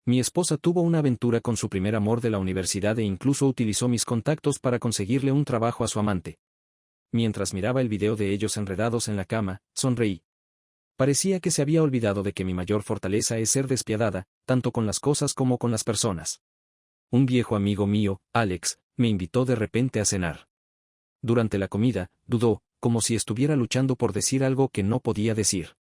Mi esposa tuvo una aventura con su primer amor de la universidad e incluso utilizó mis contactos para conseguirle un trabajo a su amante. Mientras miraba el video de ellos enredados en la cama, sonreí. Parecía que se había olvidado de que mi mayor fortaleza es ser despiadada, tanto con las cosas como con las personas. Un viejo amigo mío, Alex, me invitó de repente a cenar. Durante la comida, dudó, como si estuviera luchando por decir algo que no podía decir.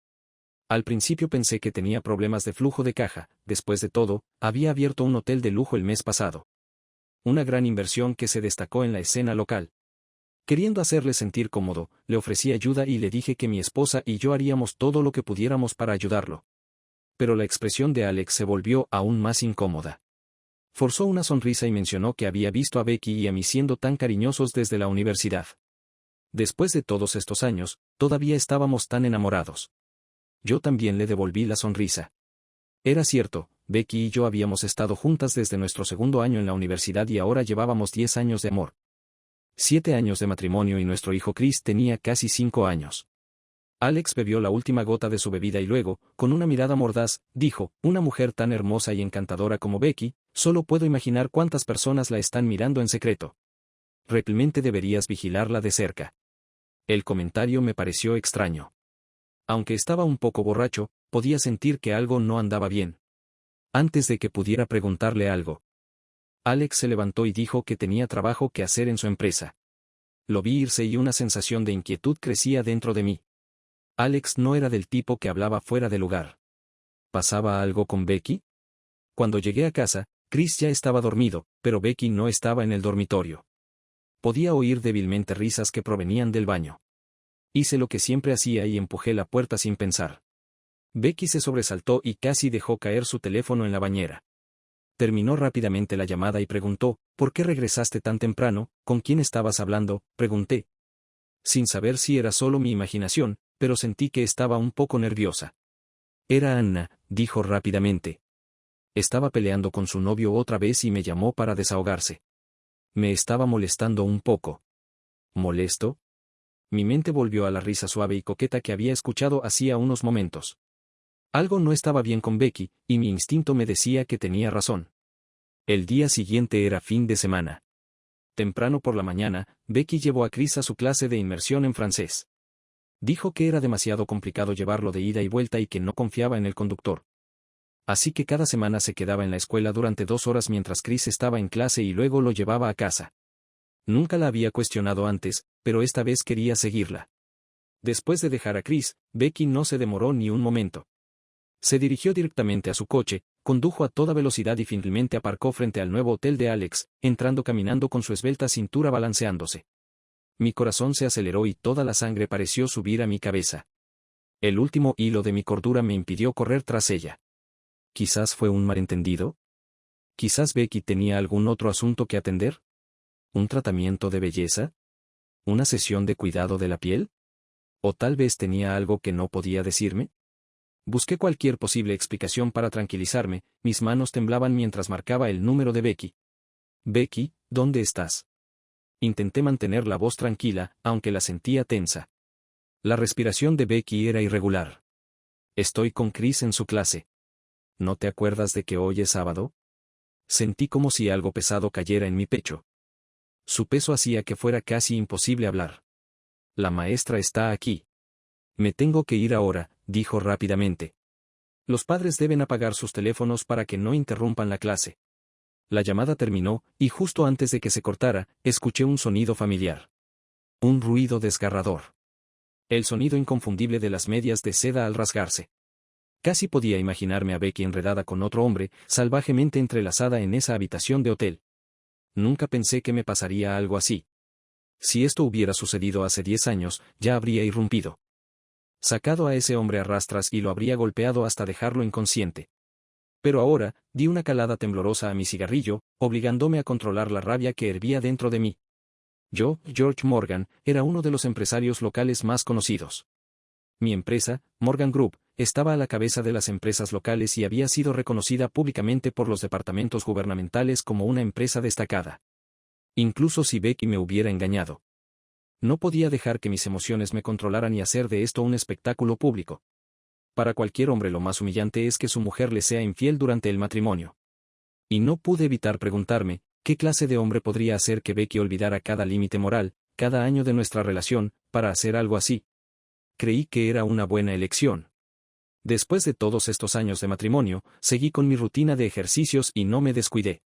Al principio pensé que tenía problemas de flujo de caja, después de todo, había abierto un hotel de lujo el mes pasado. Una gran inversión que se destacó en la escena local. Queriendo hacerle sentir cómodo, le ofrecí ayuda y le dije que mi esposa y yo haríamos todo lo que pudiéramos para ayudarlo. Pero la expresión de Alex se volvió aún más incómoda. Forzó una sonrisa y mencionó que había visto a Becky y a mí siendo tan cariñosos desde la universidad. Después de todos estos años, todavía estábamos tan enamorados. Yo también le devolví la sonrisa. Era cierto, Becky y yo habíamos estado juntas desde nuestro segundo año en la universidad y ahora llevábamos 10 años de amor. 7 años de matrimonio y nuestro hijo Chris tenía casi 5 años. Alex bebió la última gota de su bebida y luego, con una mirada mordaz, dijo, una mujer tan hermosa y encantadora como Becky, solo puedo imaginar cuántas personas la están mirando en secreto. Realmente deberías vigilarla de cerca. El comentario me pareció extraño. Aunque estaba un poco borracho, podía sentir que algo no andaba bien. Antes de que pudiera preguntarle algo, Alex se levantó y dijo que tenía trabajo que hacer en su empresa. Lo vi irse y una sensación de inquietud crecía dentro de mí. Alex no era del tipo que hablaba fuera de lugar. ¿Pasaba algo con Becky? Cuando llegué a casa, Chris ya estaba dormido, pero Becky no estaba en el dormitorio. Podía oír débilmente risas que provenían del baño. Hice lo que siempre hacía y empujé la puerta sin pensar. Becky se sobresaltó y casi dejó caer su teléfono en la bañera. Terminó rápidamente la llamada y preguntó, ¿por qué regresaste tan temprano? ¿Con quién estabas hablando? Pregunté. Sin saber si era solo mi imaginación, pero sentí que estaba un poco nerviosa. Era Anna, dijo rápidamente. Estaba peleando con su novio otra vez y me llamó para desahogarse. Me estaba molestando un poco. ¿Molesto? Mi mente volvió a la risa suave y coqueta que había escuchado hacía unos momentos. Algo no estaba bien con Becky, y mi instinto me decía que tenía razón. El día siguiente era fin de semana. Temprano por la mañana, Becky llevó a Chris a su clase de inmersión en francés. Dijo que era demasiado complicado llevarlo de ida y vuelta y que no confiaba en el conductor. Así que cada semana se quedaba en la escuela durante 2 horas mientras Chris estaba en clase y luego lo llevaba a casa. Nunca la había cuestionado antes, pero esta vez quería seguirla. Después de dejar a Chris, Becky no se demoró ni un momento. Se dirigió directamente a su coche, condujo a toda velocidad y finalmente aparcó frente al nuevo hotel de Alex, entrando caminando con su esbelta cintura balanceándose. Mi corazón se aceleró y toda la sangre pareció subir a mi cabeza. El último hilo de mi cordura me impidió correr tras ella. ¿Quizás fue un malentendido? ¿Quizás Becky tenía algún otro asunto que atender? ¿Un tratamiento de belleza? ¿Una sesión de cuidado de la piel? ¿O tal vez tenía algo que no podía decirme? Busqué cualquier posible explicación para tranquilizarme, mis manos temblaban mientras marcaba el número de Becky. Becky, ¿dónde estás? Intenté mantener la voz tranquila, aunque la sentía tensa. La respiración de Becky era irregular. Estoy con Chris en su clase. ¿No te acuerdas de que hoy es sábado? Sentí como si algo pesado cayera en mi pecho. Su peso hacía que fuera casi imposible hablar. La maestra está aquí. Me tengo que ir ahora, dijo rápidamente. Los padres deben apagar sus teléfonos para que no interrumpan la clase. La llamada terminó, y justo antes de que se cortara, escuché un sonido familiar. Un ruido desgarrador. El sonido inconfundible de las medias de seda al rasgarse. Casi podía imaginarme a Becky enredada con otro hombre, salvajemente entrelazada en esa habitación de hotel. Nunca pensé que me pasaría algo así. Si esto hubiera sucedido hace 10 años, ya habría irrumpido. Sacado a ese hombre a rastras y lo habría golpeado hasta dejarlo inconsciente. Pero ahora, di una calada temblorosa a mi cigarrillo, obligándome a controlar la rabia que hervía dentro de mí. Yo, George Morgan, era uno de los empresarios locales más conocidos. Mi empresa, Morgan Group, estaba a la cabeza de las empresas locales y había sido reconocida públicamente por los departamentos gubernamentales como una empresa destacada. Incluso si Becky me hubiera engañado. No podía dejar que mis emociones me controlaran y hacer de esto un espectáculo público. Para cualquier hombre lo más humillante es que su mujer le sea infiel durante el matrimonio. Y no pude evitar preguntarme, ¿qué clase de hombre podría hacer que Becky olvidara cada límite moral, cada año de nuestra relación, para hacer algo así? Creí que era una buena elección. Después de todos estos años de matrimonio, seguí con mi rutina de ejercicios y no me descuidé.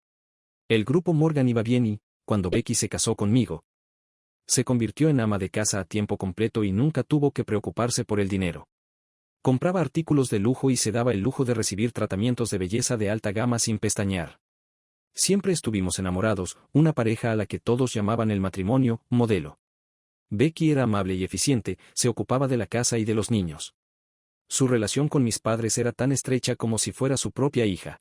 El grupo Morgan iba bien y, cuando Becky se casó conmigo, se convirtió en ama de casa a tiempo completo y nunca tuvo que preocuparse por el dinero. Compraba artículos de lujo y se daba el lujo de recibir tratamientos de belleza de alta gama sin pestañear. Siempre estuvimos enamorados, una pareja a la que todos llamaban el matrimonio modelo. Becky era amable y eficiente, se ocupaba de la casa y de los niños. Su relación con mis padres era tan estrecha como si fuera su propia hija.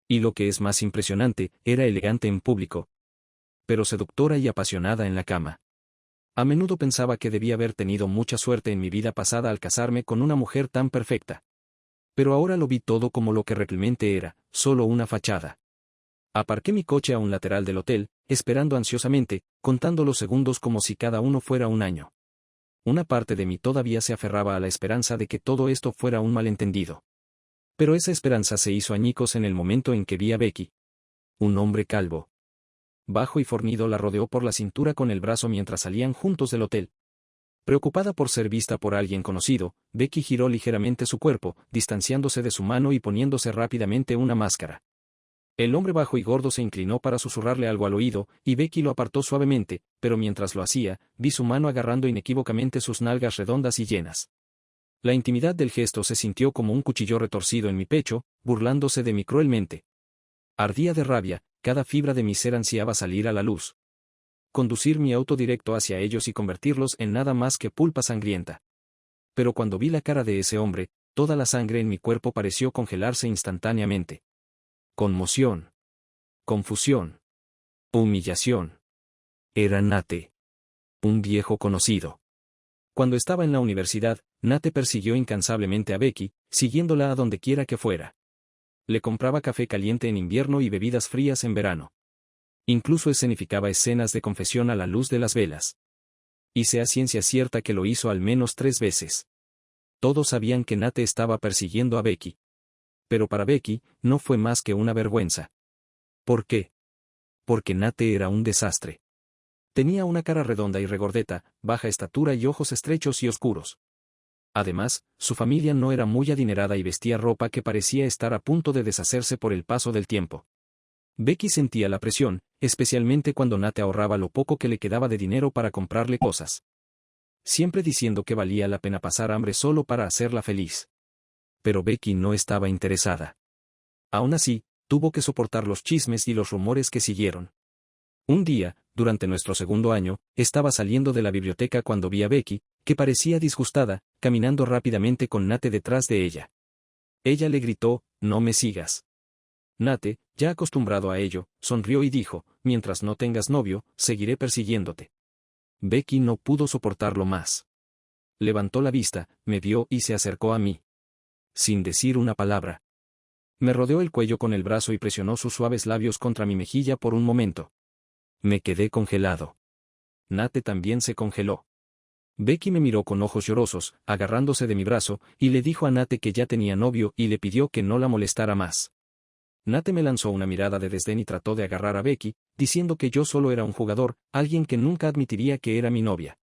Y lo que es más impresionante, era elegante en público, pero seductora y apasionada en la cama. A menudo pensaba que debía haber tenido mucha suerte en mi vida pasada al casarme con una mujer tan perfecta. Pero ahora lo vi todo como lo que realmente era, solo una fachada. Aparqué mi coche a un lateral del hotel, esperando ansiosamente, contando los segundos como si cada uno fuera un año. Una parte de mí todavía se aferraba a la esperanza de que todo esto fuera un malentendido. Pero esa esperanza se hizo añicos en el momento en que vi a Becky. Un hombre calvo, bajo y fornido la rodeó por la cintura con el brazo mientras salían juntos del hotel. Preocupada por ser vista por alguien conocido, Becky giró ligeramente su cuerpo, distanciándose de su mano y poniéndose rápidamente una máscara. El hombre bajo y gordo se inclinó para susurrarle algo al oído, y Becky lo apartó suavemente, pero mientras lo hacía, vi su mano agarrando inequívocamente sus nalgas redondas y llenas. La intimidad del gesto se sintió como un cuchillo retorcido en mi pecho, burlándose de mí cruelmente. Ardía de rabia, cada fibra de mi ser ansiaba salir a la luz. Conducir mi auto directo hacia ellos y convertirlos en nada más que pulpa sangrienta. Pero cuando vi la cara de ese hombre, toda la sangre en mi cuerpo pareció congelarse instantáneamente. Conmoción. Confusión. Humillación. Era Nate. Un viejo conocido. Cuando estaba en la universidad, Nate persiguió incansablemente a Becky, siguiéndola a donde quiera que fuera. Le compraba café caliente en invierno y bebidas frías en verano. Incluso escenificaba escenas de confesión a la luz de las velas. Y sé a ciencia cierta que lo hizo al menos 3 veces. Todos sabían que Nate estaba persiguiendo a Becky. Pero para Becky, no fue más que una vergüenza. ¿Por qué? Porque Nate era un desastre. Tenía una cara redonda y regordeta, baja estatura y ojos estrechos y oscuros. Además, su familia no era muy adinerada y vestía ropa que parecía estar a punto de deshacerse por el paso del tiempo. Becky sentía la presión, especialmente cuando Nate ahorraba lo poco que le quedaba de dinero para comprarle cosas. Siempre diciendo que valía la pena pasar hambre solo para hacerla feliz. Pero Becky no estaba interesada. Aún así, tuvo que soportar los chismes y los rumores que siguieron. Un día, durante nuestro segundo año, estaba saliendo de la biblioteca cuando vi a Becky, que parecía disgustada, caminando rápidamente con Nate detrás de ella. Ella le gritó, «No me sigas». Nate, ya acostumbrado a ello, sonrió y dijo, «Mientras no tengas novio, seguiré persiguiéndote». Becky no pudo soportarlo más. Levantó la vista, me vio y se acercó a mí. Sin decir una palabra. Me rodeó el cuello con el brazo y presionó sus suaves labios contra mi mejilla por un momento. Me quedé congelado. Nate también se congeló. Becky me miró con ojos llorosos, agarrándose de mi brazo, y le dijo a Nate que ya tenía novio y le pidió que no la molestara más. Nate me lanzó una mirada de desdén y trató de agarrar a Becky, diciendo que yo solo era un jugador, alguien que nunca admitiría que era mi novia.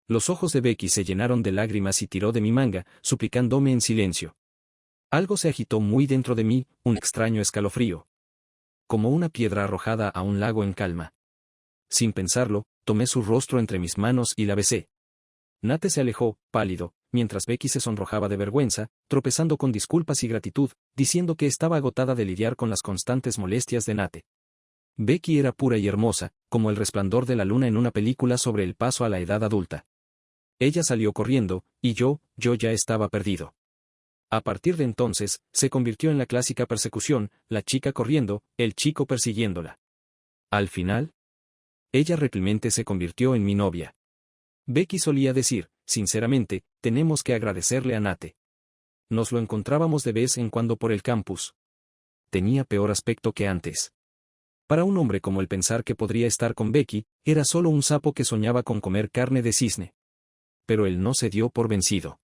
Los ojos de Becky se llenaron de lágrimas y tiró de mi manga, suplicándome en silencio. Algo se agitó muy dentro de mí, un extraño escalofrío. Como una piedra arrojada a un lago en calma. Sin pensarlo, tomé su rostro entre mis manos y la besé. Nate se alejó, pálido, mientras Becky se sonrojaba de vergüenza, tropezando con disculpas y gratitud, diciendo que estaba agotada de lidiar con las constantes molestias de Nate. Becky era pura y hermosa, como el resplandor de la luna en una película sobre el paso a la edad adulta. Ella salió corriendo, y yo ya estaba perdido. A partir de entonces, se convirtió en la clásica persecución, la chica corriendo, el chico persiguiéndola. Al final, ella realmente se convirtió en mi novia. Becky solía decir, sinceramente, tenemos que agradecerle a Nate. Nos lo encontrábamos de vez en cuando por el campus. Tenía peor aspecto que antes. Para un hombre como él pensar que podría estar con Becky, era solo un sapo que soñaba con comer carne de cisne. Pero él no se dio por vencido.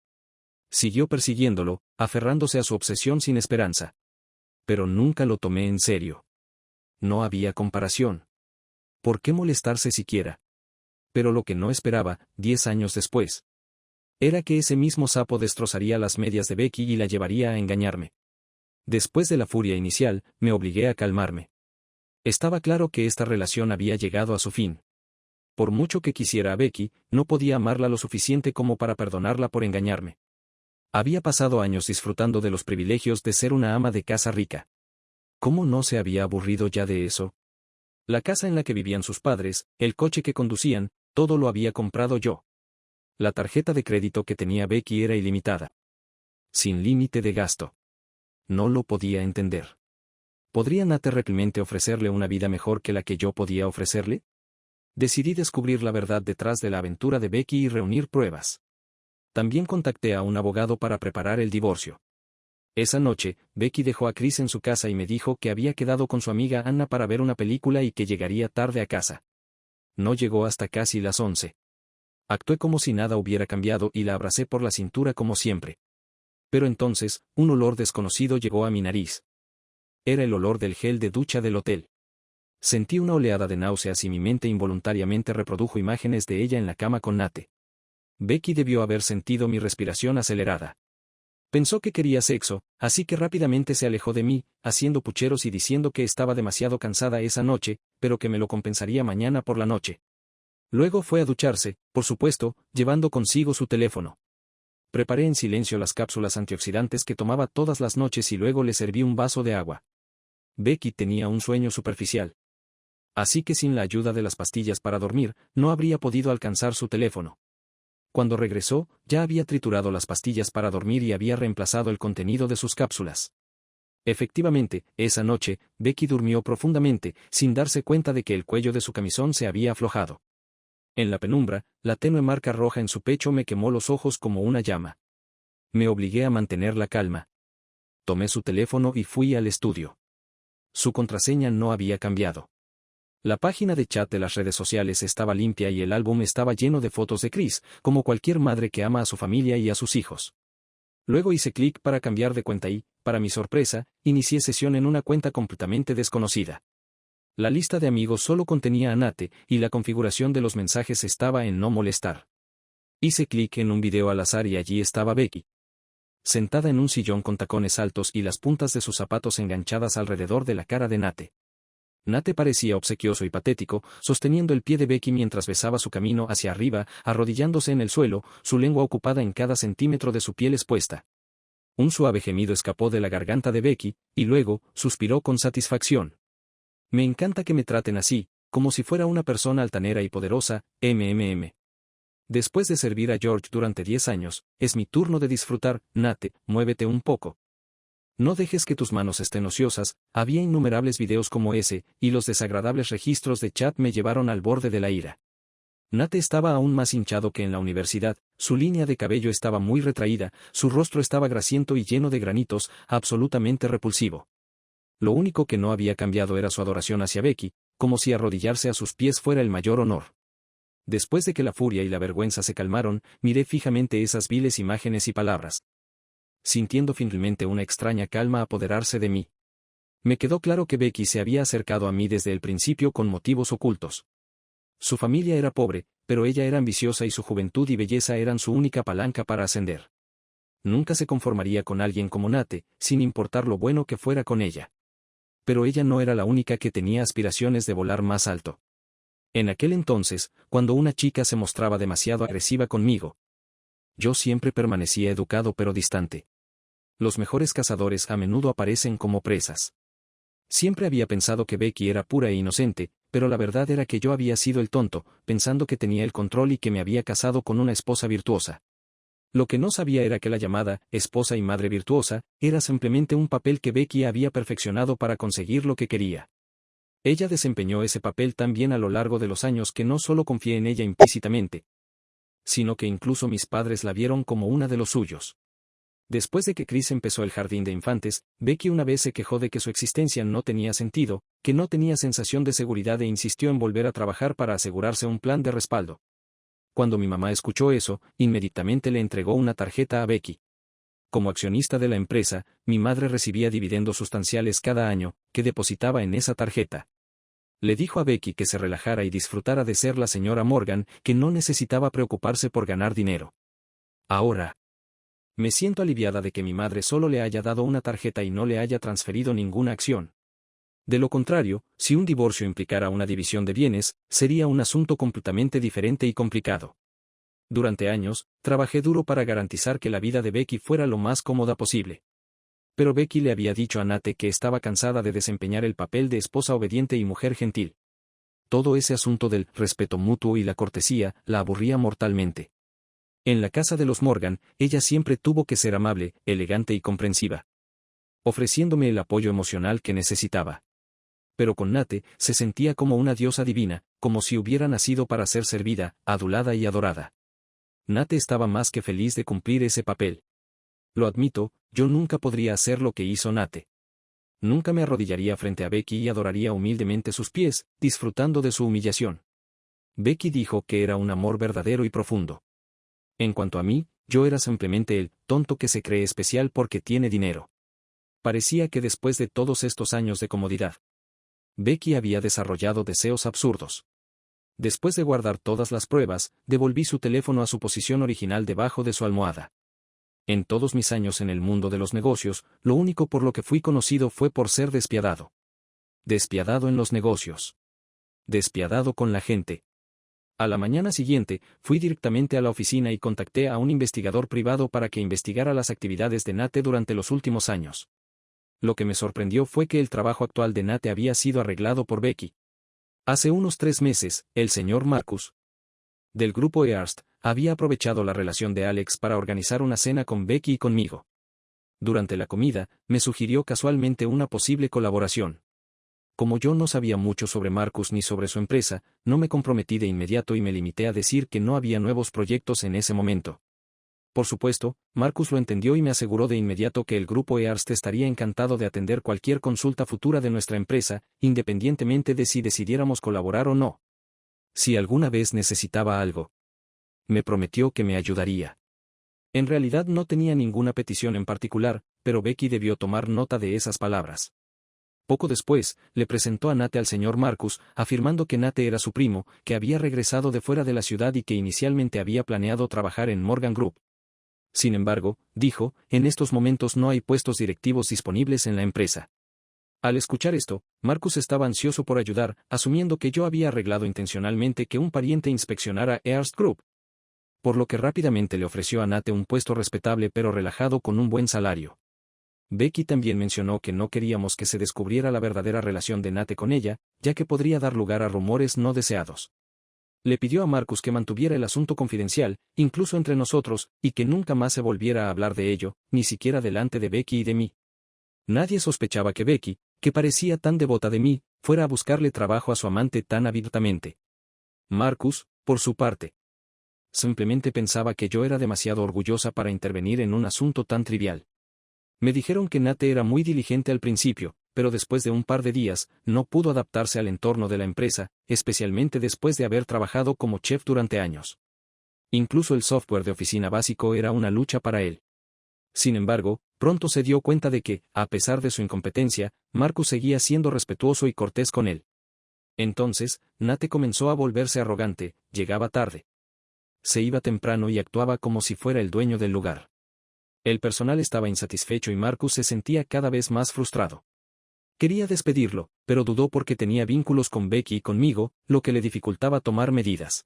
Siguió persiguiéndolo, aferrándose a su obsesión sin esperanza. Pero nunca lo tomé en serio. No había comparación. ¿Por qué molestarse siquiera? Pero lo que no esperaba, 10 años después, era que ese mismo sapo destrozaría las medias de Becky y la llevaría a engañarme. Después de la furia inicial, me obligué a calmarme. Estaba claro que esta relación había llegado a su fin. Por mucho que quisiera a Becky, no podía amarla lo suficiente como para perdonarla por engañarme. Había pasado años disfrutando de los privilegios de ser una ama de casa rica. ¿Cómo no se había aburrido ya de eso? La casa en la que vivían sus padres, el coche que conducían, todo lo había comprado yo. La tarjeta de crédito que tenía Becky era ilimitada. Sin límite de gasto. No lo podía entender. ¿Podría Nate realmente ofrecerle una vida mejor que la que yo podía ofrecerle? Decidí descubrir la verdad detrás de la aventura de Becky y reunir pruebas. También contacté a un abogado para preparar el divorcio. Esa noche, Becky dejó a Chris en su casa y me dijo que había quedado con su amiga Anna para ver una película y que llegaría tarde a casa. No llegó hasta casi las 11. Actué como si nada hubiera cambiado y la abracé por la cintura como siempre. Pero entonces, un olor desconocido llegó a mi nariz. Era el olor del gel de ducha del hotel. Sentí una oleada de náuseas y mi mente involuntariamente reprodujo imágenes de ella en la cama con Nate. Becky debió haber sentido mi respiración acelerada. Pensó que quería sexo, así que rápidamente se alejó de mí, haciendo pucheros y diciendo que estaba demasiado cansada esa noche, pero que me lo compensaría mañana por la noche. Luego fue a ducharse, por supuesto, llevando consigo su teléfono. Preparé en silencio las cápsulas antioxidantes que tomaba todas las noches y luego le serví un vaso de agua. Becky tenía un sueño superficial. Así que sin la ayuda de las pastillas para dormir, no habría podido alcanzar su teléfono. Cuando regresó, ya había triturado las pastillas para dormir y había reemplazado el contenido de sus cápsulas. Efectivamente, esa noche, Becky durmió profundamente, sin darse cuenta de que el cuello de su camisón se había aflojado. En la penumbra, la tenue marca roja en su pecho me quemó los ojos como una llama. Me obligué a mantener la calma. Tomé su teléfono y fui al estudio. Su contraseña no había cambiado. La página de chat de las redes sociales estaba limpia y el álbum estaba lleno de fotos de Chris, como cualquier madre que ama a su familia y a sus hijos. Luego hice clic para cambiar de cuenta y, para mi sorpresa, inicié sesión en una cuenta completamente desconocida. La lista de amigos solo contenía a Nate, y la configuración de los mensajes estaba en no molestar. Hice clic en un video al azar y allí estaba Becky. Sentada en un sillón con tacones altos y las puntas de sus zapatos enganchadas alrededor de la cara de Nate. Nate parecía obsequioso y patético, sosteniendo el pie de Becky mientras besaba su camino hacia arriba, arrodillándose en el suelo, su lengua ocupada en cada centímetro de su piel expuesta. Un suave gemido escapó de la garganta de Becky, y luego, suspiró con satisfacción. Me encanta que me traten así, como si fuera una persona altanera y poderosa, Después de servir a George durante 10 años, es mi turno de disfrutar. Nate, muévete un poco. No dejes que tus manos estén ociosas. Había innumerables videos como ese, y los desagradables registros de chat me llevaron al borde de la ira. Nate estaba aún más hinchado que en la universidad, su línea de cabello estaba muy retraída, su rostro estaba grasiento y lleno de granitos, absolutamente repulsivo. Lo único que no había cambiado era su adoración hacia Becky, como si arrodillarse a sus pies fuera el mayor honor. Después de que la furia y la vergüenza se calmaron, miré fijamente esas viles imágenes y palabras, sintiendo finalmente una extraña calma apoderarse de mí. Me quedó claro que Becky se había acercado a mí desde el principio con motivos ocultos. Su familia era pobre, pero ella era ambiciosa y su juventud y belleza eran su única palanca para ascender. Nunca se conformaría con alguien como Nate, sin importar lo bueno que fuera con ella. Pero ella no era la única que tenía aspiraciones de volar más alto. En aquel entonces, cuando una chica se mostraba demasiado agresiva conmigo, yo siempre permanecía educado pero distante. Los mejores cazadores a menudo aparecen como presas. Siempre había pensado que Becky era pura e inocente, pero la verdad era que yo había sido el tonto, pensando que tenía el control y que me había casado con una esposa virtuosa. Lo que no sabía era que la llamada esposa y madre virtuosa era simplemente un papel que Becky había perfeccionado para conseguir lo que quería. Ella desempeñó ese papel tan bien a lo largo de los años que no solo confié en ella implícitamente, sino que incluso mis padres la vieron como una de los suyos. Después de que Chris empezó el jardín de infantes, Becky una vez se quejó de que su existencia no tenía sentido, que no tenía sensación de seguridad e insistió en volver a trabajar para asegurarse un plan de respaldo. Cuando mi mamá escuchó eso, inmediatamente le entregó una tarjeta a Becky. como accionista de la empresa, mi madre recibía dividendos sustanciales cada año, que depositaba en esa tarjeta. Le dijo a Becky que se relajara y disfrutara de ser la señora Morgan, que no necesitaba preocuparse por ganar dinero. Ahora, me siento aliviada de que mi madre solo le haya dado una tarjeta y no le haya transferido ninguna acción. De lo contrario, si un divorcio implicara una división de bienes, sería un asunto completamente diferente y complicado. Durante años, trabajé duro para garantizar que la vida de Becky fuera lo más cómoda posible. Pero Becky le había dicho a Nate que estaba cansada de desempeñar el papel de esposa obediente y mujer gentil. Todo ese asunto del respeto mutuo y la cortesía la aburría mortalmente. En la casa de los Morgan, ella siempre tuvo que ser amable, elegante y comprensiva, ofreciéndome el apoyo emocional que necesitaba. Pero con Nate se sentía como una diosa divina, como si hubiera nacido para ser servida, adulada y adorada. Nate estaba más que feliz de cumplir ese papel. Lo admito, yo nunca podría hacer lo que hizo Nate. Nunca me arrodillaría frente a Becky y adoraría humildemente sus pies, disfrutando de su humillación. Becky dijo que era un amor verdadero y profundo. En cuanto a mí, yo era simplemente el tonto que se cree especial porque tiene dinero. Parecía que después de todos estos años de comodidad, Becky había desarrollado deseos absurdos. Después de guardar todas las pruebas, devolví su teléfono a su posición original debajo de su almohada. En todos mis años en el mundo de los negocios, lo único por lo que fui conocido fue por ser despiadado. Despiadado en los negocios. Despiadado con la gente. A la mañana siguiente, fui directamente a la oficina y contacté a un investigador privado para que investigara las actividades de Nate durante los últimos años. Lo que me sorprendió fue que el trabajo actual de Nate había sido arreglado por Becky. Hace unos 3 meses, el señor Marcus, del grupo Hearst, había aprovechado la relación de Alex para organizar una cena con Becky y conmigo. Durante la comida, me sugirió casualmente una posible colaboración. Como yo no sabía mucho sobre Marcus ni sobre su empresa, no me comprometí de inmediato y me limité a decir que no había nuevos proyectos en ese momento. Por supuesto, Marcus lo entendió y me aseguró de inmediato que el grupo Hearst estaría encantado de atender cualquier consulta futura de nuestra empresa, independientemente de si decidiéramos colaborar o no. Si alguna vez necesitaba algo, me prometió que me ayudaría. En realidad no tenía ninguna petición en particular, pero Becky debió tomar nota de esas palabras. Poco después, le presentó a Nate al señor Marcus, afirmando que Nate era su primo, que había regresado de fuera de la ciudad y que inicialmente había planeado trabajar en Morgan Group. Sin embargo, dijo, en estos momentos no hay puestos directivos disponibles en la empresa. Al escuchar esto, Marcus estaba ansioso por ayudar, asumiendo que yo había arreglado intencionalmente que un pariente inspeccionara Hearst Group. Por lo que rápidamente le ofreció a Nate un puesto respetable pero relajado con un buen salario. Becky también mencionó que no queríamos que se descubriera la verdadera relación de Nate con ella, ya que podría dar lugar a rumores no deseados. Le pidió a Marcus que mantuviera el asunto confidencial, incluso entre nosotros, y que nunca más se volviera a hablar de ello, ni siquiera delante de Becky y de mí. Nadie sospechaba que Becky, que parecía tan devota de mí, fuera a buscarle trabajo a su amante tan abiertamente. Marcus, por su parte, simplemente pensaba que yo era demasiado orgullosa para intervenir en un asunto tan trivial. Me dijeron que Nate era muy diligente al principio, pero después de un par de días, no pudo adaptarse al entorno de la empresa, especialmente después de haber trabajado como chef durante años. Incluso el software de oficina básico era una lucha para él. Sin embargo, pronto se dio cuenta de que, a pesar de su incompetencia, Marcus seguía siendo respetuoso y cortés con él. Entonces, Nate comenzó a volverse arrogante, llegaba tarde. Se iba temprano y actuaba como si fuera el dueño del lugar. El personal estaba insatisfecho y Marcus se sentía cada vez más frustrado. Quería despedirlo, pero dudó porque tenía vínculos con Becky y conmigo, lo que le dificultaba tomar medidas.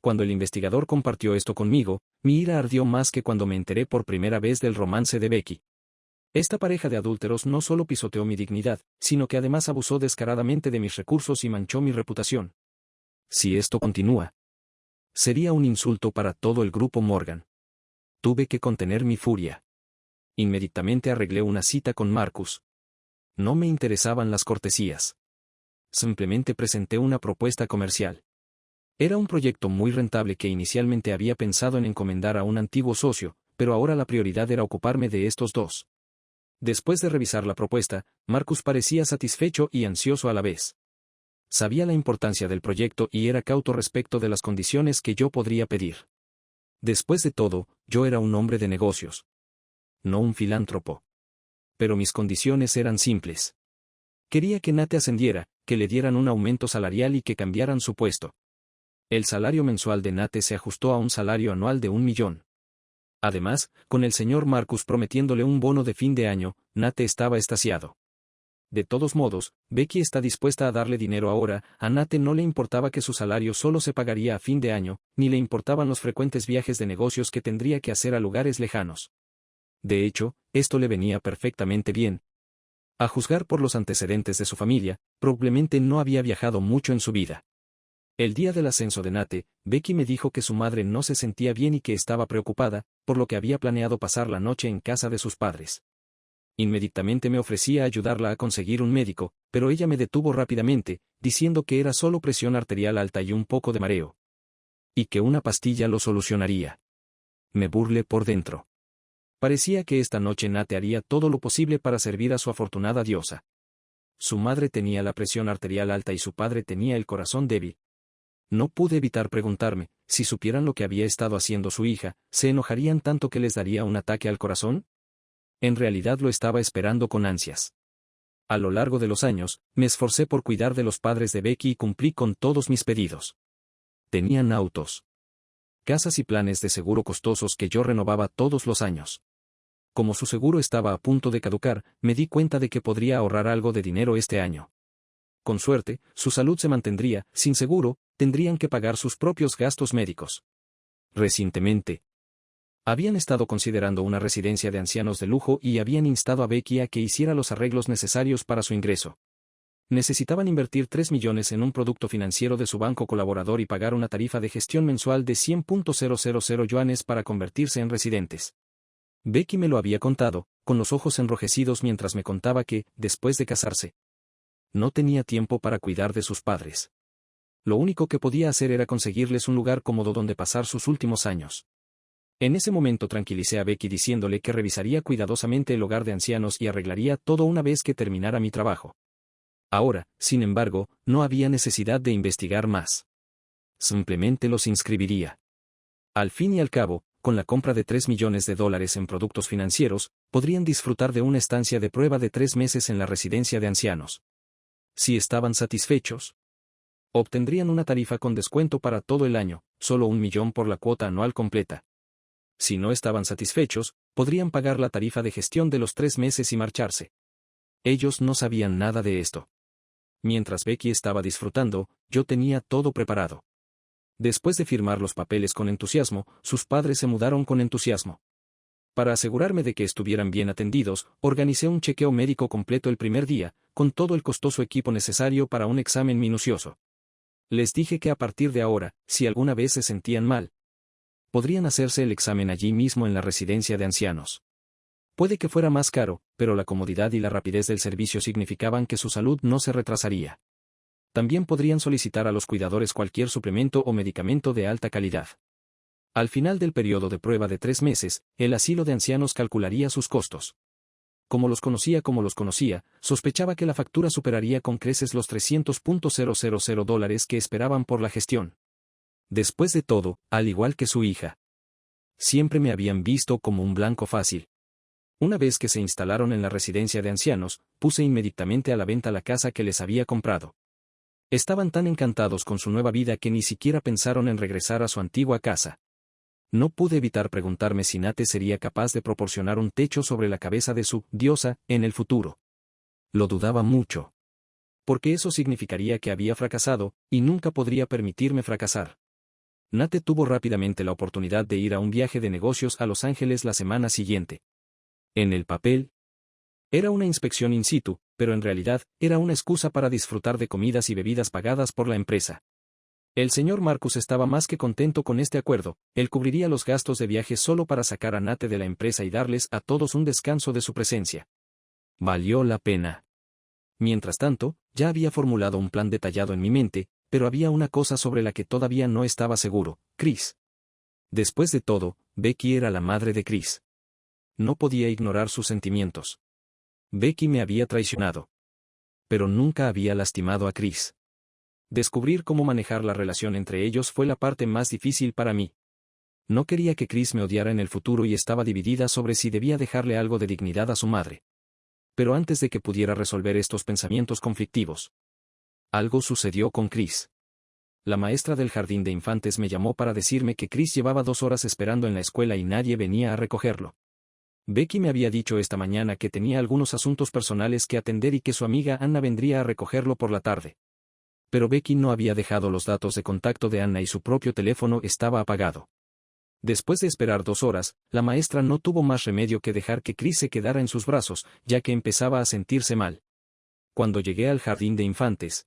Cuando el investigador compartió esto conmigo, mi ira ardió más que cuando me enteré por primera vez del romance de Becky. Esta pareja de adúlteros no solo pisoteó mi dignidad, sino que además abusó descaradamente de mis recursos y manchó mi reputación. Si esto continúa, sería un insulto para todo el grupo Morgan. Tuve que contener mi furia. Inmediatamente arreglé una cita con Marcus. No me interesaban las cortesías. Simplemente presenté una propuesta comercial. Era un proyecto muy rentable que inicialmente había pensado en encomendar a un antiguo socio, pero ahora la prioridad era ocuparme de estos dos. Después de revisar la propuesta, Marcus parecía satisfecho y ansioso a la vez. Sabía la importancia del proyecto y era cauto respecto de las condiciones que yo podría pedir. Después de todo, yo era un hombre de negocios. no un filántropo. Pero mis condiciones eran simples. Quería que Nate ascendiera, que le dieran un aumento salarial y que cambiaran su puesto. El salario mensual de Nate se ajustó a un salario anual de 1 millón. Además, con el señor Marcus prometiéndole un bono de fin de año, Nate estaba extasiado. De todos modos, Becky está dispuesta a darle dinero ahora. A Nate no le importaba que su salario solo se pagaría a fin de año, ni le importaban los frecuentes viajes de negocios que tendría que hacer a lugares lejanos. De hecho, esto le venía perfectamente bien. A juzgar por los antecedentes de su familia, probablemente no había viajado mucho en su vida. El día del ascenso de Nate, Becky me dijo que su madre no se sentía bien y que estaba preocupada, por lo que había planeado pasar la noche en casa de sus padres. Inmediatamente me ofrecí a ayudarla a conseguir un médico, pero ella me detuvo rápidamente, diciendo que era solo presión arterial alta y un poco de mareo. Y que una pastilla lo solucionaría. Me burlé por dentro. Parecía que esta noche Nate haría todo lo posible para servir a su afortunada diosa. Su madre tenía la presión arterial alta y su padre tenía el corazón débil. No pude evitar preguntarme, si supieran lo que había estado haciendo su hija, ¿se enojarían tanto que les daría un ataque al corazón? En realidad lo estaba esperando con ansias. A lo largo de los años, me esforcé por cuidar de los padres de Becky y cumplí con todos mis pedidos. Tenían autos, casas y planes de seguro costosos que yo renovaba todos los años. Como su seguro estaba a punto de caducar, me di cuenta de que podría ahorrar algo de dinero este año. Con suerte, su salud se mantendría. Sin seguro, tendrían que pagar sus propios gastos médicos. Recientemente, habían estado considerando una residencia de ancianos de lujo y habían instado a Becky a que hiciera los arreglos necesarios para su ingreso. Necesitaban invertir 3 millones en un producto financiero de su banco colaborador y pagar una tarifa de gestión mensual de 100.000 yuanes para convertirse en residentes. Becky me lo había contado, con los ojos enrojecidos mientras me contaba que, después de casarse, no tenía tiempo para cuidar de sus padres. Lo único que podía hacer era conseguirles un lugar cómodo donde pasar sus últimos años. En ese momento tranquilicé a Becky diciéndole que revisaría cuidadosamente el hogar de ancianos y arreglaría todo una vez que terminara mi trabajo. Ahora, sin embargo, no había necesidad de investigar más. Simplemente los inscribiría. Al fin y al cabo, con la compra de $3 millones en productos financieros, podrían disfrutar de una estancia de prueba de 3 meses en la residencia de ancianos. Si estaban satisfechos, obtendrían una tarifa con descuento para todo el año, solo 1 millón por la cuota anual completa. Si no estaban satisfechos, podrían pagar la tarifa de gestión de los 3 meses y marcharse. Ellos no sabían nada de esto. Mientras Becky estaba disfrutando, yo tenía todo preparado. Después de firmar los papeles con entusiasmo, sus padres se mudaron con entusiasmo. Para asegurarme de que estuvieran bien atendidos, organicé un chequeo médico completo el primer día, con todo el costoso equipo necesario para un examen minucioso. Les dije que a partir de ahora, si alguna vez se sentían mal, podrían hacerse el examen allí mismo en la residencia de ancianos. Puede que fuera más caro, pero la comodidad y la rapidez del servicio significaban que su salud no se retrasaría. También podrían solicitar a los cuidadores cualquier suplemento o medicamento de alta calidad. Al final del periodo de prueba de 3 meses, el asilo de ancianos calcularía sus costos. Como los conocía, sospechaba que la factura superaría con creces los $300.000 que esperaban por la gestión. Después de todo, al igual que su hija, siempre me habían visto como un blanco fácil. Una vez que se instalaron en la residencia de ancianos, puse inmediatamente a la venta la casa que les había comprado. Estaban tan encantados con su nueva vida que ni siquiera pensaron en regresar a su antigua casa. No pude evitar preguntarme si Nate sería capaz de proporcionar un techo sobre la cabeza de su diosa en el futuro. Lo dudaba mucho. Porque eso significaría que había fracasado, y nunca podría permitirme fracasar. Nate tuvo rápidamente la oportunidad de ir a un viaje de negocios a Los Ángeles la semana siguiente. En el papel, era una inspección in situ, pero en realidad, era una excusa para disfrutar de comidas y bebidas pagadas por la empresa. El señor Marcus estaba más que contento con este acuerdo. Él cubriría los gastos de viaje solo para sacar a Nate de la empresa y darles a todos un descanso de su presencia. Valió la pena. Mientras tanto, ya había formulado un plan detallado en mi mente, pero había una cosa sobre la que todavía no estaba seguro: Chris. Después de todo, Becky era la madre de Chris. No podía ignorar sus sentimientos. Becky me había traicionado. Pero nunca había lastimado a Chris. Descubrir cómo manejar la relación entre ellos fue la parte más difícil para mí. No quería que Chris me odiara en el futuro y estaba dividida sobre si debía dejarle algo de dignidad a su madre. Pero antes de que pudiera resolver estos pensamientos conflictivos, algo sucedió con Chris. La maestra del jardín de infantes me llamó para decirme que Chris llevaba 2 horas esperando en la escuela y nadie venía a recogerlo. Becky me había dicho esta mañana que tenía algunos asuntos personales que atender y que su amiga Anna vendría a recogerlo por la tarde. Pero Becky no había dejado los datos de contacto de Anna y su propio teléfono estaba apagado. Después de esperar 2 horas, la maestra no tuvo más remedio que dejar que Chris se quedara en sus brazos, ya que empezaba a sentirse mal. Cuando llegué al jardín de infantes,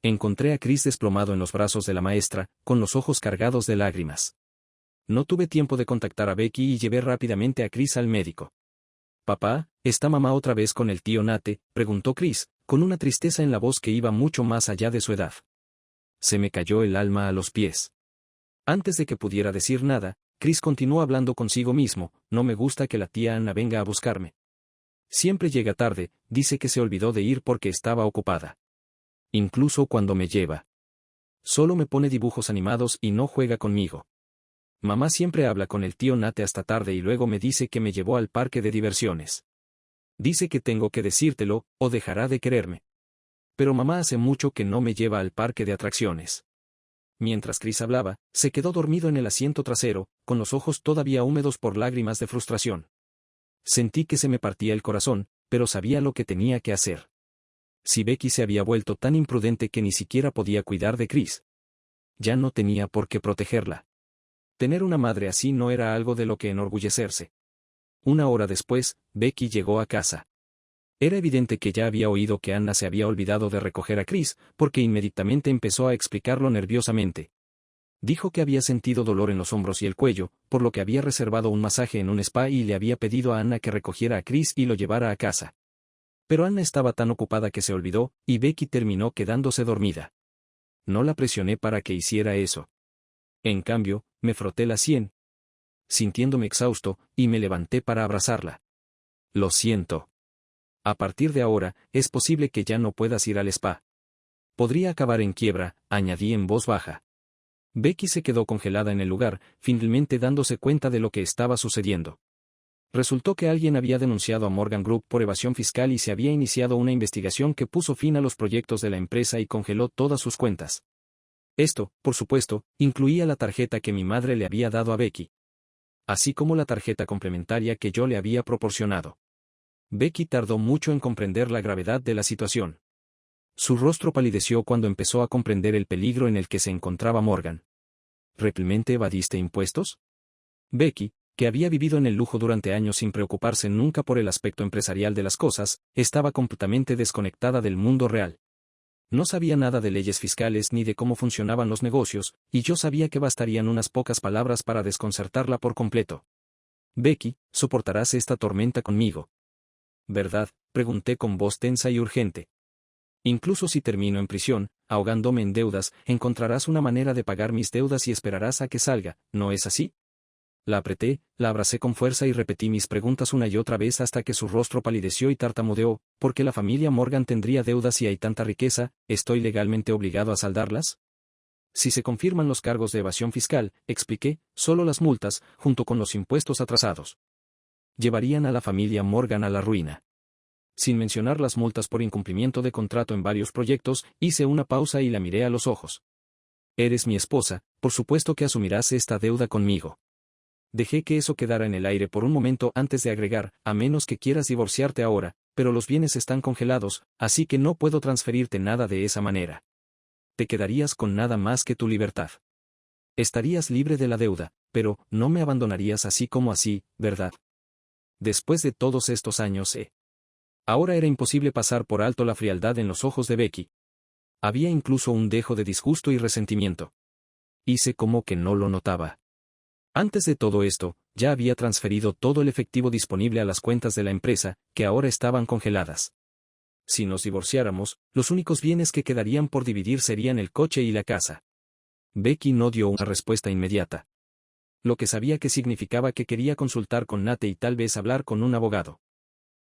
encontré a Chris desplomado en los brazos de la maestra, con los ojos cargados de lágrimas. No tuve tiempo de contactar a Becky y llevé rápidamente a Chris al médico. «Papá, ¿está mamá otra vez con el tío Nate?», preguntó Chris, con una tristeza en la voz que iba mucho más allá de su edad. Se me cayó el alma a los pies. Antes de que pudiera decir nada, Chris continuó hablando consigo mismo: «No me gusta que la tía Anna venga a buscarme. Siempre llega tarde, dice que se olvidó de ir porque estaba ocupada. Incluso cuando me lleva. Solo me pone dibujos animados y no juega conmigo. Mamá siempre habla con el tío Nate hasta tarde y luego me dice que me llevó al parque de diversiones. Dice que tengo que decírtelo, o dejará de quererme. Pero mamá hace mucho que no me lleva al parque de atracciones». Mientras Chris hablaba, se quedó dormido en el asiento trasero, con los ojos todavía húmedos por lágrimas de frustración. Sentí que se me partía el corazón, pero sabía lo que tenía que hacer. Si Becky se había vuelto tan imprudente que ni siquiera podía cuidar de Chris, ya no tenía por qué protegerla. Tener una madre así no era algo de lo que enorgullecerse. 1 hora después, Becky llegó a casa. Era evidente que ya había oído que Anna se había olvidado de recoger a Chris, porque inmediatamente empezó a explicarlo nerviosamente. Dijo que había sentido dolor en los hombros y el cuello, por lo que había reservado un masaje en un spa y le había pedido a Anna que recogiera a Chris y lo llevara a casa. Pero Anna estaba tan ocupada que se olvidó, y Becky terminó quedándose dormida. No la presioné para que hiciera eso. En cambio, me froté la sien, sintiéndome exhausto, y me levanté para abrazarla. «Lo siento. A partir de ahora, es posible que ya no puedas ir al spa. Podría acabar en quiebra», añadí en voz baja. Becky se quedó congelada en el lugar, finalmente dándose cuenta de lo que estaba sucediendo. Resultó que alguien había denunciado a Morgan Group por evasión fiscal y se había iniciado una investigación que puso fin a los proyectos de la empresa y congeló todas sus cuentas. Esto, por supuesto, incluía la tarjeta que mi madre le había dado a Becky, así como la tarjeta complementaria que yo le había proporcionado. Becky tardó mucho en comprender la gravedad de la situación. Su rostro palideció cuando empezó a comprender el peligro en el que se encontraba Morgan. «¿Realmente evadiste impuestos?». Becky, que había vivido en el lujo durante años sin preocuparse nunca por el aspecto empresarial de las cosas, estaba completamente desconectada del mundo real. No sabía nada de leyes fiscales ni de cómo funcionaban los negocios, y yo sabía que bastarían unas pocas palabras para desconcertarla por completo. «Becky, soportarás esta tormenta conmigo, ¿verdad?», pregunté con voz tensa y urgente. «Incluso si termino en prisión, ahogándome en deudas, encontrarás una manera de pagar mis deudas y esperarás a que salga, ¿no es así?». La apreté, la abracé con fuerza y repetí mis preguntas una y otra vez hasta que su rostro palideció y tartamudeó: «¿Por qué la familia Morgan tendría deudas si hay tanta riqueza? ¿Estoy legalmente obligado a saldarlas?». «Si se confirman los cargos de evasión fiscal», expliqué, «solo las multas, junto con los impuestos atrasados, llevarían a la familia Morgan a la ruina». Sin mencionar las multas por incumplimiento de contrato en varios proyectos, hice una pausa y la miré a los ojos. «Eres mi esposa, por supuesto que asumirás esta deuda conmigo». Dejé que eso quedara en el aire por un momento antes de agregar: «A menos que quieras divorciarte ahora, pero los bienes están congelados, así que no puedo transferirte nada de esa manera. Te quedarías con nada más que tu libertad. Estarías libre de la deuda, pero no me abandonarías así como así, ¿verdad?». Después de todos estos años, ahora era imposible pasar por alto la frialdad en los ojos de Becky. Había incluso un dejo de disgusto y resentimiento. Hice como que no lo notaba. Antes de todo esto, ya había transferido todo el efectivo disponible a las cuentas de la empresa, que ahora estaban congeladas. Si nos divorciáramos, los únicos bienes que quedarían por dividir serían el coche y la casa. Becky no dio una respuesta inmediata. Lo que sabía que significaba que quería consultar con Nate y tal vez hablar con un abogado.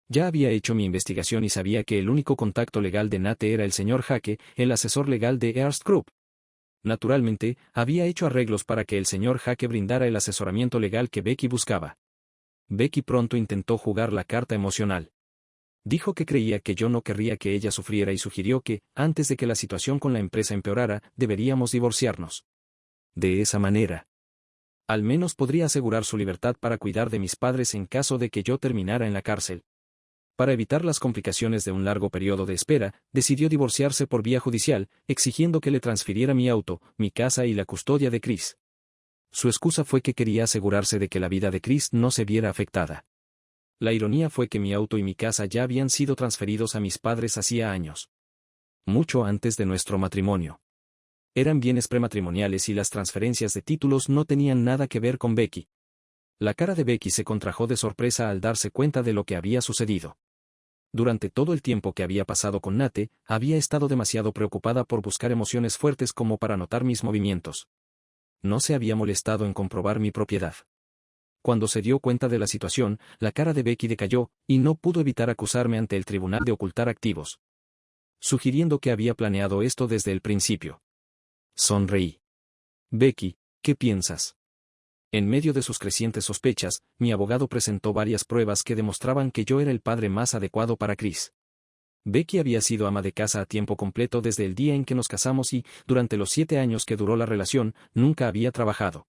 Ya había hecho mi investigación y sabía que el único contacto legal de Nate era el señor Hake, el asesor legal de Hearst Group. Naturalmente, había hecho arreglos para que el señor Jake brindara el asesoramiento legal que Becky buscaba. Becky pronto intentó jugar la carta emocional. Dijo que creía que yo no querría que ella sufriera y sugirió que, antes de que la situación con la empresa empeorara, deberíamos divorciarnos. De esa manera, al menos podría asegurar su libertad para cuidar de mis padres en caso de que yo terminara en la cárcel. Para evitar las complicaciones de un largo periodo de espera, decidió divorciarse por vía judicial, exigiendo que le transfiriera mi auto, mi casa y la custodia de Chris. Su excusa fue que quería asegurarse de que la vida de Chris no se viera afectada. La ironía fue que mi auto y mi casa ya habían sido transferidos a mis padres hacía años. Mucho antes de nuestro matrimonio. Eran bienes prematrimoniales y las transferencias de títulos no tenían nada que ver con Becky. La cara de Becky se contrajo de sorpresa al darse cuenta de lo que había sucedido. Durante todo el tiempo que había pasado con Nate, había estado demasiado preocupada por buscar emociones fuertes como para notar mis movimientos. No se había molestado en comprobar mi propiedad. Cuando se dio cuenta de la situación, la cara de Becky decayó, y no pudo evitar acusarme ante el tribunal de ocultar activos, sugiriendo que había planeado esto desde el principio. Sonreí. Becky, ¿qué piensas? En medio de sus crecientes sospechas, mi abogado presentó varias pruebas que demostraban que yo era el padre más adecuado para Chris. Becky había sido ama de casa a tiempo completo desde el día en que nos casamos y, durante los 7 años que duró la relación, nunca había trabajado.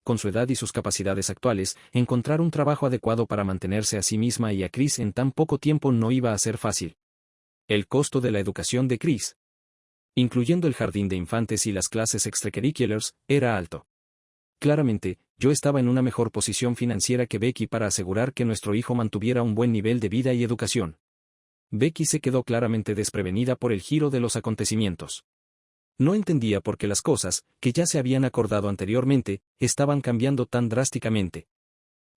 Con su edad y sus capacidades actuales, encontrar un trabajo adecuado para mantenerse a sí misma y a Chris en tan poco tiempo no iba a ser fácil. El costo de la educación de Chris, incluyendo el jardín de infantes y las clases extracurriculars, era alto. Claramente, yo estaba en una mejor posición financiera que Becky para asegurar que nuestro hijo mantuviera un buen nivel de vida y educación. Becky se quedó claramente desprevenida por el giro de los acontecimientos. No entendía por qué las cosas, que ya se habían acordado anteriormente, estaban cambiando tan drásticamente.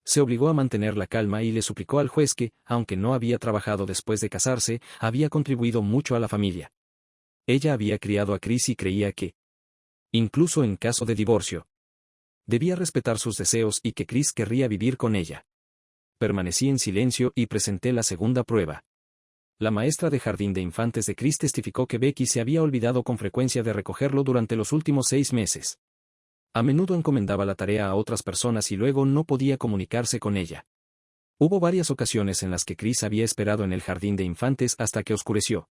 Se obligó a mantener la calma y le suplicó al juez que, aunque no había trabajado después de casarse, había contribuido mucho a la familia. Ella había criado a Chris y creía que, incluso en caso de divorcio, debía respetar sus deseos y que Chris querría vivir con ella. Permanecí en silencio y presenté la segunda prueba. La maestra de jardín de infantes de Chris testificó que Becky se había olvidado con frecuencia de recogerlo durante los últimos 6 meses. A menudo encomendaba la tarea a otras personas y luego no podía comunicarse con ella. Hubo varias ocasiones en las que Chris había esperado en el jardín de infantes hasta que oscureció.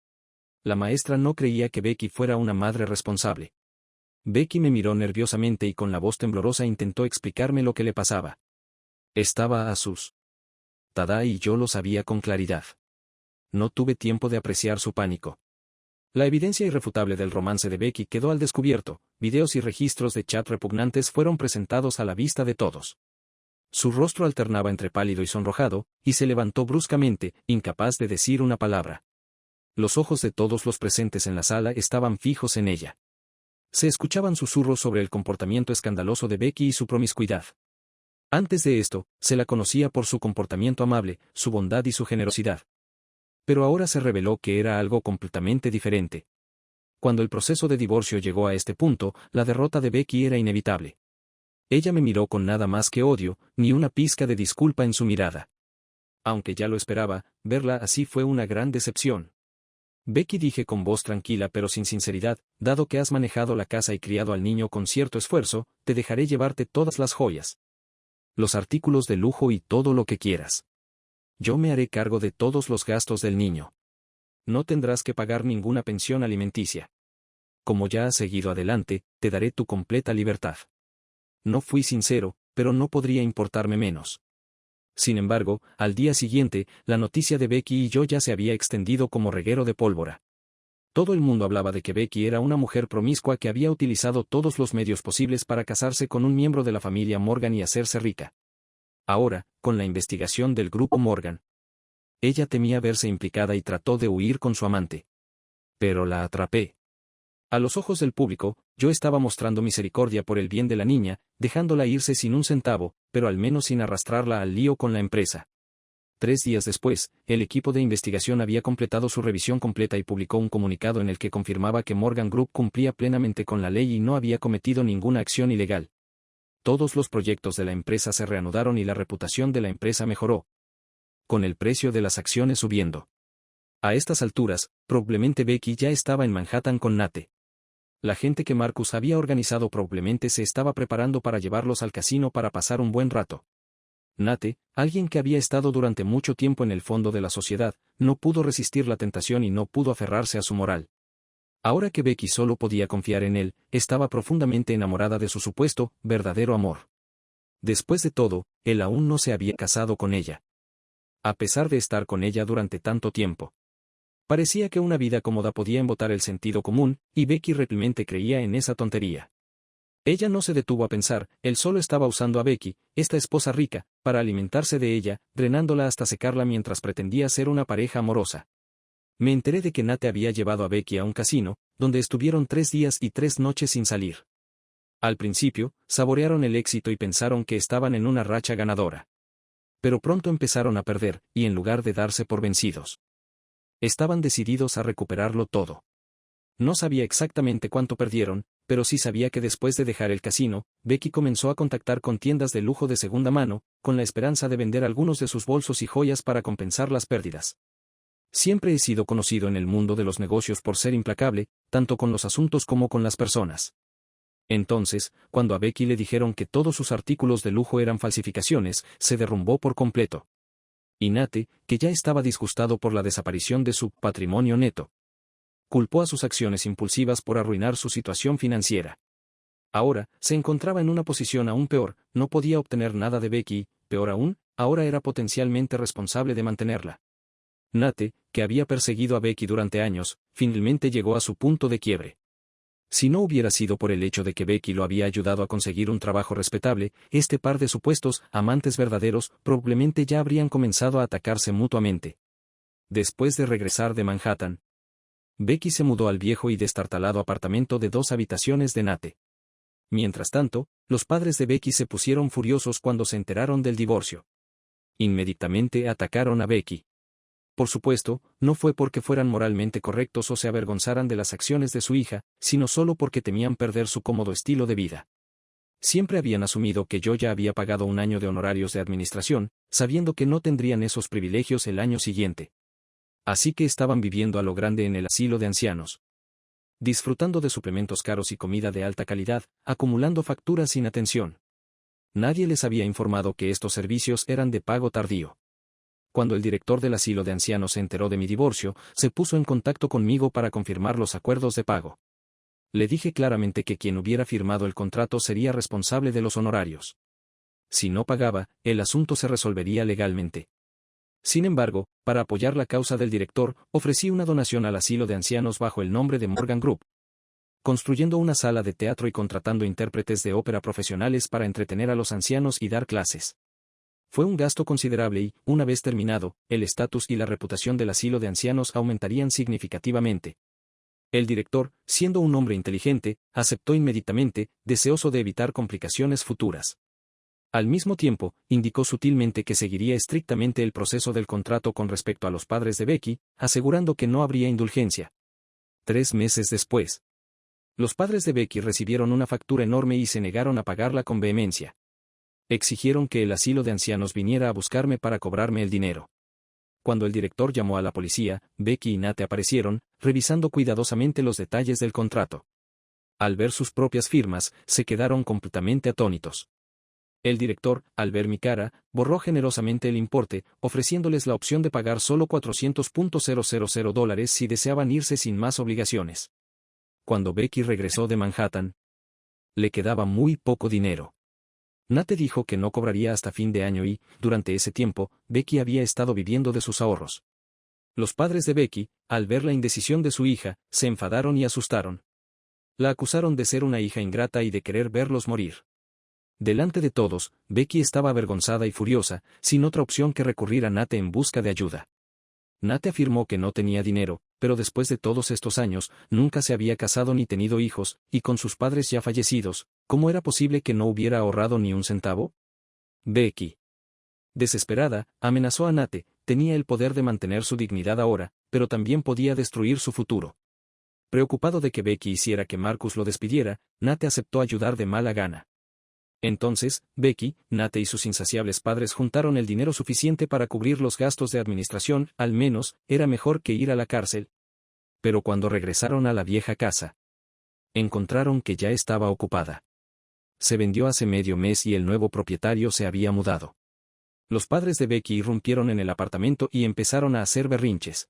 La maestra no creía que Becky fuera una madre responsable. Becky me miró nerviosamente y con la voz temblorosa intentó explicarme lo que le pasaba. Estaba asustada y yo lo sabía con claridad. No tuve tiempo de apreciar su pánico. La evidencia irrefutable del romance de Becky quedó al descubierto, videos y registros de chat repugnantes fueron presentados a la vista de todos. Su rostro alternaba entre pálido y sonrojado, y se levantó bruscamente, incapaz de decir una palabra. Los ojos de todos los presentes en la sala estaban fijos en ella. Se escuchaban susurros sobre el comportamiento escandaloso de Becky y su promiscuidad. Antes de esto, se la conocía por su comportamiento amable, su bondad y su generosidad. Pero ahora se reveló que era algo completamente diferente. Cuando el proceso de divorcio llegó a este punto, la derrota de Becky era inevitable. Ella me miró con nada más que odio, ni una pizca de disculpa en su mirada. Aunque ya lo esperaba, verla así fue una gran decepción. Becky, dije con voz tranquila pero sin sinceridad, dado que has manejado la casa y criado al niño con cierto esfuerzo, te dejaré llevarte todas las joyas, los artículos de lujo y todo lo que quieras. Yo me haré cargo de todos los gastos del niño. No tendrás que pagar ninguna pensión alimenticia. Como ya has seguido adelante, te daré tu completa libertad. No fui sincero, pero no podría importarme menos. Sin embargo, al día siguiente, la noticia de Becky y yo ya se había extendido como reguero de pólvora. Todo el mundo hablaba de que Becky era una mujer promiscua que había utilizado todos los medios posibles para casarse con un miembro de la familia Morgan y hacerse rica. Ahora, con la investigación del grupo Morgan, ella temía verse implicada y trató de huir con su amante. Pero la atrapé. A los ojos del público, yo estaba mostrando misericordia por el bien de la niña, dejándola irse sin un centavo, pero al menos sin arrastrarla al lío con la empresa. 3 días después, el equipo de investigación había completado su revisión completa y publicó un comunicado en el que confirmaba que Morgan Group cumplía plenamente con la ley y no había cometido ninguna acción ilegal. Todos los proyectos de la empresa se reanudaron y la reputación de la empresa mejoró, con el precio de las acciones subiendo. A estas alturas, probablemente Becky ya estaba en Manhattan con Nate. La gente que Marcus había organizado probablemente se estaba preparando para llevarlos al casino para pasar un buen rato. Nate, alguien que había estado durante mucho tiempo en el fondo de la sociedad, no pudo resistir la tentación y no pudo aferrarse a su moral. Ahora que Becky solo podía confiar en él, estaba profundamente enamorada de su supuesto, verdadero amor. Después de todo, él aún no se había casado con ella. A pesar de estar con ella durante tanto tiempo. Parecía que una vida cómoda podía embotar el sentido común, y Becky realmente creía en esa tontería. Ella no se detuvo a pensar, él solo estaba usando a Becky, esta esposa rica, para alimentarse de ella, drenándola hasta secarla mientras pretendía ser una pareja amorosa. Me enteré de que Nate había llevado a Becky a un casino, donde estuvieron 3 días y 3 noches sin salir. Al principio, saborearon el éxito y pensaron que estaban en una racha ganadora. Pero pronto empezaron a perder, y en lugar de darse por vencidos, estaban decididos a recuperarlo todo. No sabía exactamente cuánto perdieron, pero sí sabía que después de dejar el casino, Becky comenzó a contactar con tiendas de lujo de segunda mano, con la esperanza de vender algunos de sus bolsos y joyas para compensar las pérdidas. Siempre he sido conocido en el mundo de los negocios por ser implacable, tanto con los asuntos como con las personas. Entonces, cuando a Becky le dijeron que todos sus artículos de lujo eran falsificaciones, se derrumbó por completo. Y Nate, que ya estaba disgustado por la desaparición de su patrimonio neto, culpó a sus acciones impulsivas por arruinar su situación financiera. Ahora, se encontraba en una posición aún peor, no podía obtener nada de Becky, peor aún, ahora era potencialmente responsable de mantenerla. Nate, que había perseguido a Becky durante años, finalmente llegó a su punto de quiebre. Si no hubiera sido por el hecho de que Becky lo había ayudado a conseguir un trabajo respetable, este par de supuestos amantes verdaderos probablemente ya habrían comenzado a atacarse mutuamente. Después de regresar de Manhattan, Becky se mudó al viejo y destartalado apartamento de 2 habitaciones de Nate. Mientras tanto, los padres de Becky se pusieron furiosos cuando se enteraron del divorcio. Inmediatamente atacaron a Becky. Por supuesto, no fue porque fueran moralmente correctos o se avergonzaran de las acciones de su hija, sino solo porque temían perder su cómodo estilo de vida. Siempre habían asumido que yo ya había pagado un año de honorarios de administración, sabiendo que no tendrían esos privilegios el año siguiente. Así que estaban viviendo a lo grande en el asilo de ancianos, disfrutando de suplementos caros y comida de alta calidad, acumulando facturas sin atención. Nadie les había informado que estos servicios eran de pago tardío. Cuando el director del asilo de ancianos se enteró de mi divorcio, se puso en contacto conmigo para confirmar los acuerdos de pago. Le dije claramente que quien hubiera firmado el contrato sería responsable de los honorarios. Si no pagaba, el asunto se resolvería legalmente. Sin embargo, para apoyar la causa del director, ofrecí una donación al asilo de ancianos bajo el nombre de Morgan Group, construyendo una sala de teatro y contratando intérpretes de ópera profesionales para entretener a los ancianos y dar clases. Fue un gasto considerable y, una vez terminado, el estatus y la reputación del asilo de ancianos aumentarían significativamente. El director, siendo un hombre inteligente, aceptó inmediatamente, deseoso de evitar complicaciones futuras. Al mismo tiempo, indicó sutilmente que seguiría estrictamente el proceso del contrato con respecto a los padres de Becky, asegurando que no habría indulgencia. 3 meses después, los padres de Becky recibieron una factura enorme y se negaron a pagarla con vehemencia. Exigieron que el asilo de ancianos viniera a buscarme para cobrarme el dinero. Cuando el director llamó a la policía, Becky y Nate aparecieron, revisando cuidadosamente los detalles del contrato. Al ver sus propias firmas, se quedaron completamente atónitos. El director, al ver mi cara, borró generosamente el importe, ofreciéndoles la opción de pagar solo $400,000 si deseaban irse sin más obligaciones. Cuando Becky regresó de Manhattan, le quedaba muy poco dinero. Nate dijo que no cobraría hasta fin de año y, durante ese tiempo, Becky había estado viviendo de sus ahorros. Los padres de Becky, al ver la indecisión de su hija, se enfadaron y asustaron. La acusaron de ser una hija ingrata y de querer verlos morir. Delante de todos, Becky estaba avergonzada y furiosa, sin otra opción que recurrir a Nate en busca de ayuda. Nate afirmó que no tenía dinero, pero después de todos estos años, nunca se había casado ni tenido hijos, y con sus padres ya fallecidos, ¿cómo era posible que no hubiera ahorrado ni un centavo? Becky, desesperada, amenazó a Nate, tenía el poder de mantener su dignidad ahora, pero también podía destruir su futuro. Preocupado de que Becky hiciera que Marcus lo despidiera, Nate aceptó ayudar de mala gana. Entonces, Becky, Nate y sus insaciables padres juntaron el dinero suficiente para cubrir los gastos de administración, al menos, era mejor que ir a la cárcel. Pero cuando regresaron a la vieja casa, Encontraron que ya estaba ocupada. Se vendió hace medio mes y el nuevo propietario se había mudado. Los padres de Becky irrumpieron en el apartamento y empezaron a hacer berrinches.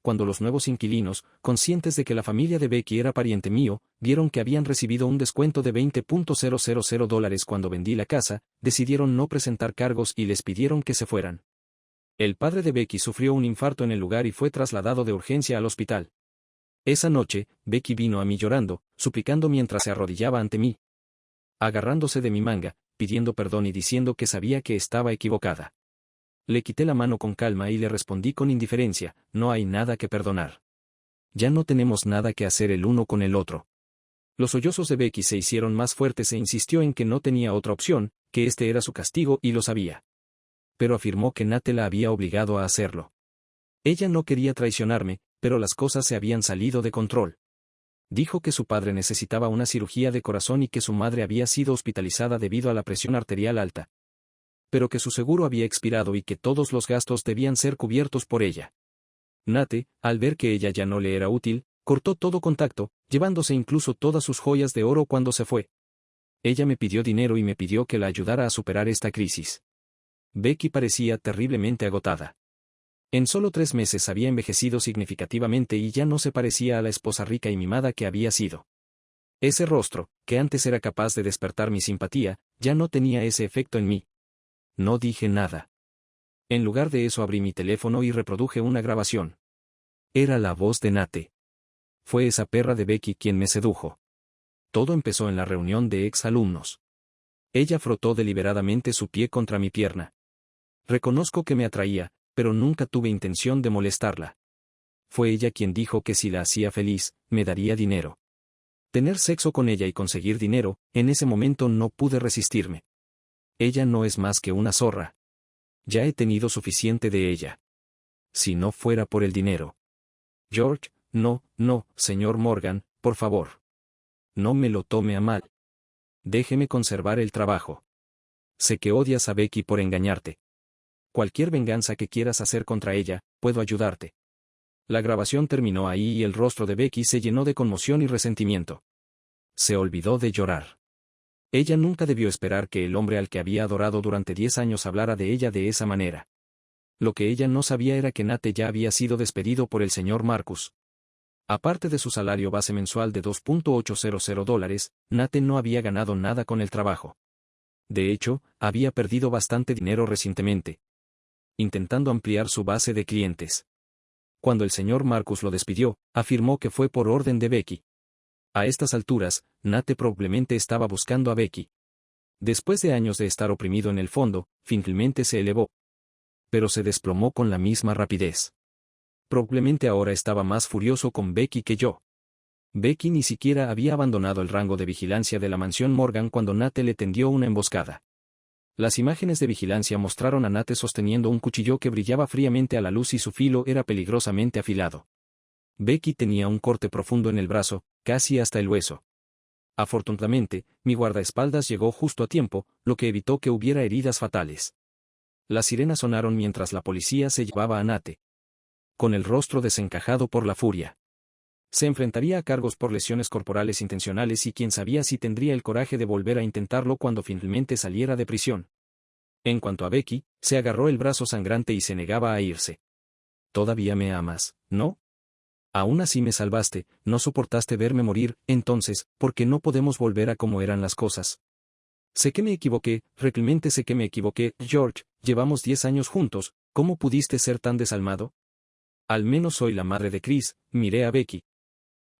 Cuando los nuevos inquilinos, conscientes de que la familia de Becky era pariente mío, vieron que habían recibido un descuento de $20,000 cuando vendí la casa, decidieron no presentar cargos y les pidieron que se fueran. El padre de Becky sufrió un infarto en el lugar y fue trasladado de urgencia al hospital. Esa noche, Becky vino a mí llorando, suplicando mientras se arrodillaba ante mí, agarrándose de mi manga, pidiendo perdón y diciendo que sabía que estaba equivocada. Le quité la mano con calma y le respondí con indiferencia, no hay nada que perdonar. Ya no tenemos nada que hacer el uno con el otro. Los sollozos de Becky se hicieron más fuertes e insistió en que no tenía otra opción, que este era su castigo y lo sabía. Pero afirmó que Nate la había obligado a hacerlo. Ella no quería traicionarme, pero las cosas se habían salido de control. Dijo que su padre necesitaba una cirugía de corazón y que su madre había sido hospitalizada debido a la presión arterial alta, pero que su seguro había expirado y que todos los gastos debían ser cubiertos por ella. Nate, al ver que ella ya no le era útil, cortó todo contacto, llevándose incluso todas sus joyas de oro cuando se fue. Ella me pidió dinero y me pidió que la ayudara a superar esta crisis. Becky parecía terriblemente agotada. En solo 3 meses había envejecido significativamente y ya no se parecía a la esposa rica y mimada que había sido. Ese rostro, que antes era capaz de despertar mi simpatía, ya no tenía ese efecto en mí. No dije nada. En lugar de eso abrí mi teléfono y reproduje una grabación. Era la voz de Nate. Fue esa perra de Becky quien me sedujo. Todo empezó en la reunión de ex-alumnos. Ella frotó deliberadamente su pie contra mi pierna. Reconozco que me atraía, pero nunca tuve intención de molestarla. Fue ella quien dijo que si la hacía feliz, me daría dinero. Tener sexo con ella y conseguir dinero, en ese momento no pude resistirme. Ella no es más que una zorra. Ya he tenido suficiente de ella. Si no fuera por el dinero. George, no, señor Morgan, por favor. No me lo tome a mal. Déjeme conservar el trabajo. Sé que odias a Becky por engañarte. Cualquier venganza que quieras hacer contra ella, puedo ayudarte. La grabación terminó ahí y el rostro de Becky se llenó de conmoción y resentimiento. Se olvidó de llorar. Ella nunca debió esperar que el hombre al que había adorado durante 10 años hablara de ella de esa manera. Lo que ella no sabía era que Nate ya había sido despedido por el señor Marcus. Aparte de su salario base mensual de $2,800, Nate no había ganado nada con el trabajo. De hecho, había perdido bastante dinero recientemente, intentando ampliar su base de clientes. Cuando el señor Marcus lo despidió, afirmó que fue por orden de Becky. A estas alturas, Nate probablemente estaba buscando a Becky. Después de años de estar oprimido en el fondo, finalmente se elevó. Pero se desplomó con la misma rapidez. Probablemente ahora estaba más furioso con Becky que yo. Becky ni siquiera había abandonado el rango de vigilancia de la mansión Morgan cuando Nate le tendió una emboscada. Las imágenes de vigilancia mostraron a Nate sosteniendo un cuchillo que brillaba fríamente a la luz y su filo era peligrosamente afilado. Becky tenía un corte profundo en el brazo, casi hasta el hueso. Afortunadamente, mi guardaespaldas llegó justo a tiempo, lo que evitó que hubiera heridas fatales. Las sirenas sonaron mientras la policía se llevaba a Nate. Con el rostro desencajado por la furia. Se enfrentaría a cargos por lesiones corporales intencionales y quién sabía si tendría el coraje de volver a intentarlo cuando finalmente saliera de prisión. En cuanto a Becky, se agarró el brazo sangrante y se negaba a irse. Todavía me amas, ¿no? Aún así me salvaste, no soportaste verme morir, entonces, ¿por qué no podemos volver a como eran las cosas? Sé que me equivoqué, realmente sé que me equivoqué, George, llevamos 10 años juntos, ¿cómo pudiste ser tan desalmado? Al menos soy la madre de Chris, miré a Becky.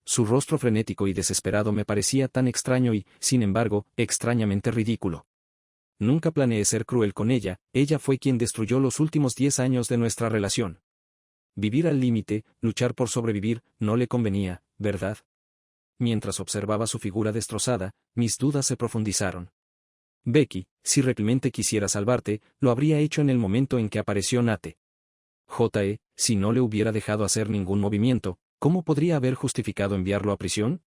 Su rostro frenético y desesperado me parecía tan extraño y, sin embargo, extrañamente ridículo. Nunca planeé ser cruel con ella, ella fue quien destruyó los últimos 10 años de nuestra relación. Vivir al límite, luchar por sobrevivir, no le convenía, ¿verdad? Mientras observaba su figura destrozada, mis dudas se profundizaron. Becky, si realmente quisiera salvarte, lo habría hecho en el momento en que apareció Nate. Si no le hubiera dejado hacer ningún movimiento, ¿cómo podría haber justificado enviarlo a prisión?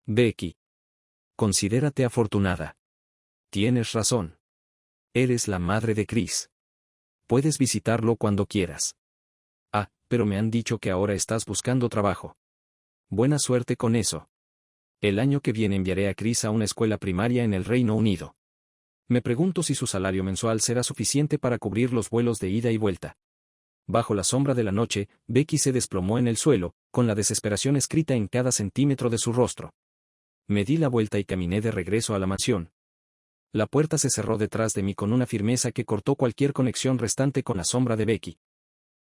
Becky. Considérate afortunada. Tienes razón. Eres la madre de Chris. Puedes visitarlo cuando quieras. Pero me han dicho que ahora estás buscando trabajo. Buena suerte con eso. El año que viene enviaré a Chris a una escuela primaria en el Reino Unido. Me pregunto si su salario mensual será suficiente para cubrir los vuelos de ida y vuelta. Bajo la sombra de la noche, Becky se desplomó en el suelo, con la desesperación escrita en cada centímetro de su rostro. Me di la vuelta y caminé de regreso a la mansión. La puerta se cerró detrás de mí con una firmeza que cortó cualquier conexión restante con la sombra de Becky.